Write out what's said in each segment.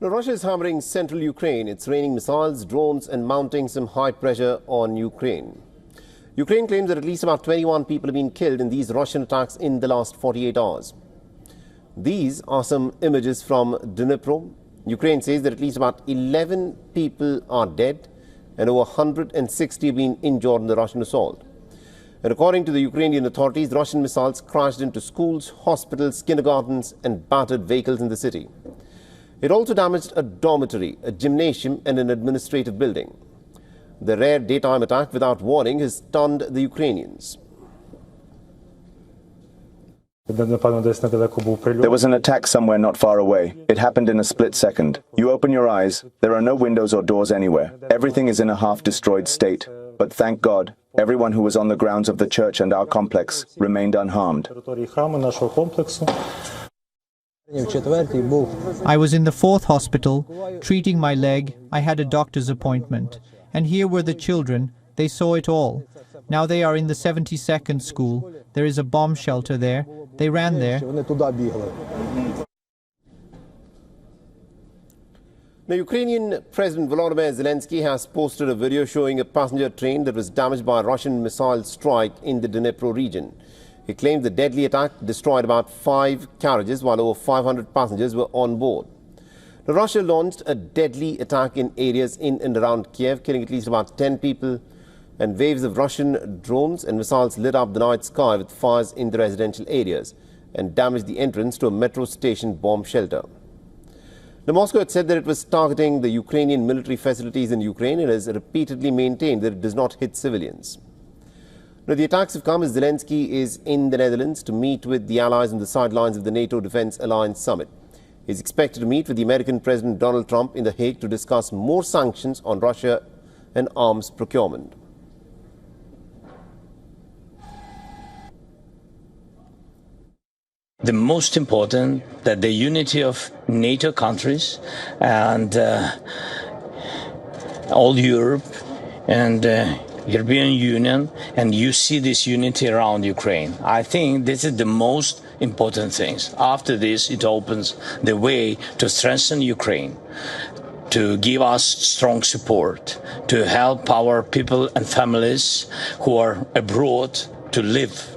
Now, Russia is hammering central Ukraine. It's raining missiles, drones and mounting some high pressure on Ukraine. Ukraine claims that at least about 21 people have been killed in these Russian attacks in the last 48 hours. These are some images from Dnipro. Ukraine says that at least about 11 people are dead and over 160 have been injured in the Russian assault. And according to the Ukrainian authorities, Russian missiles crashed into schools, hospitals, kindergartens and battered vehicles in the city. It also damaged a dormitory, a gymnasium and an administrative building. The rare daytime attack without warning has stunned the Ukrainians. There was an attack somewhere not far away. It happened in a split second. You open your eyes, there are no windows or doors anywhere. Everything is in a half-destroyed state. But thank God, everyone who was on the grounds of the church and our complex remained unharmed. I was in the 4th hospital, treating my leg. I had a doctor's appointment. And here were the children. They saw it all. Now they are in the 72nd school. There is a bomb shelter there. They ran there. Now, Ukrainian President Volodymyr Zelensky has posted a video showing a passenger train that was damaged by a Russian missile strike in the Dnipro region. He claimed the deadly attack destroyed about 5 carriages while over 500 passengers were on board. Now, Russia launched a deadly attack in areas in and around Kyiv, killing at least about 10 people, and waves of Russian drones and missiles lit up the night sky with fires in the residential areas and damaged the entrance to a metro station bomb shelter. Now, Moscow had said that it was targeting the Ukrainian military facilities in Ukraine and has repeatedly maintained that it does not hit civilians. Now, the attacks have come as Zelensky is in the Netherlands to meet with the allies on the sidelines of the NATO Defence Alliance Summit. He is expected to meet with the American President Donald Trump in The Hague to discuss more sanctions on Russia and arms procurement. The most important that the unity of NATO countries and all Europe and European Union, and you see this unity around Ukraine. I think this is the most important things. After this, it opens the way to strengthen Ukraine, to give us strong support, to help our people and families who are abroad to live,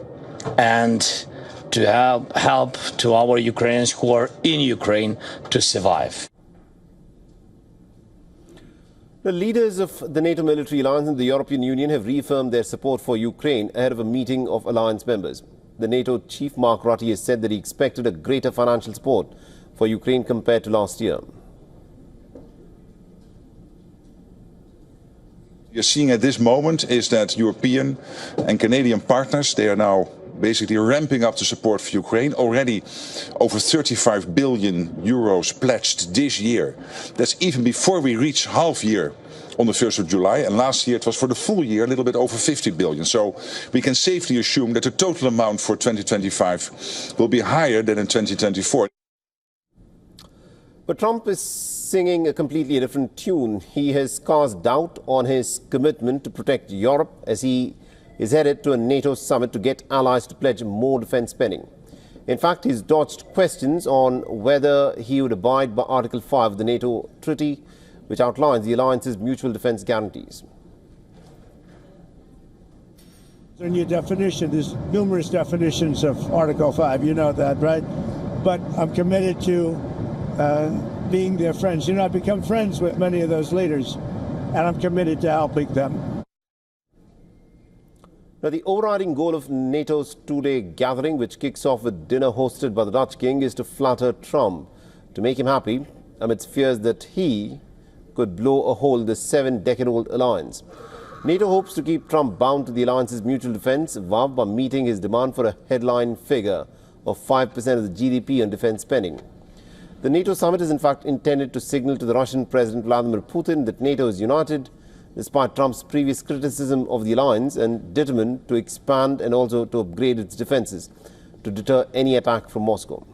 and to help to our Ukrainians who are in Ukraine to survive. The leaders of the NATO military alliance and the European Union have reaffirmed their support for Ukraine ahead of a meeting of alliance members. The NATO chief Mark Rutte has said that he expected a greater financial support for Ukraine compared to last year. We are seeing at this moment is that European and Canadian partners, they are now basically ramping up the support for Ukraine. Already over 35 billion euros pledged this year. That's even before we reach half year on the 1st of July. And last year it was for the full year a little bit over 50 billion. So we can safely assume that the total amount for 2025 will be higher than in 2024. But Trump is singing a completely different tune. He has cast doubt on his commitment to protect Europe as he is headed to a NATO summit to get allies to pledge more defence spending. In fact, he's dodged questions on whether he would abide by Article 5 of the NATO Treaty, which outlines the alliance's mutual defence guarantees. In your definition, there's numerous definitions of Article 5, you know that, right? But I'm committed to being their friends. You know, I've become friends with many of those leaders, and I'm committed to helping them. Now, the overriding goal of NATO's two-day gathering, which kicks off with dinner hosted by the Dutch King, is to flatter Trump, to make him happy amidst fears that he could blow a hole in the 7-decade-old alliance. NATO hopes to keep Trump bound to the alliance's mutual defence vow by meeting his demand for a headline figure of 5% of the GDP on defence spending. The NATO summit is in fact intended to signal to the Russian President Vladimir Putin that NATO is united, despite Trump's previous criticism of the alliance, and determined to expand and also to upgrade its defences to deter any attack from Moscow.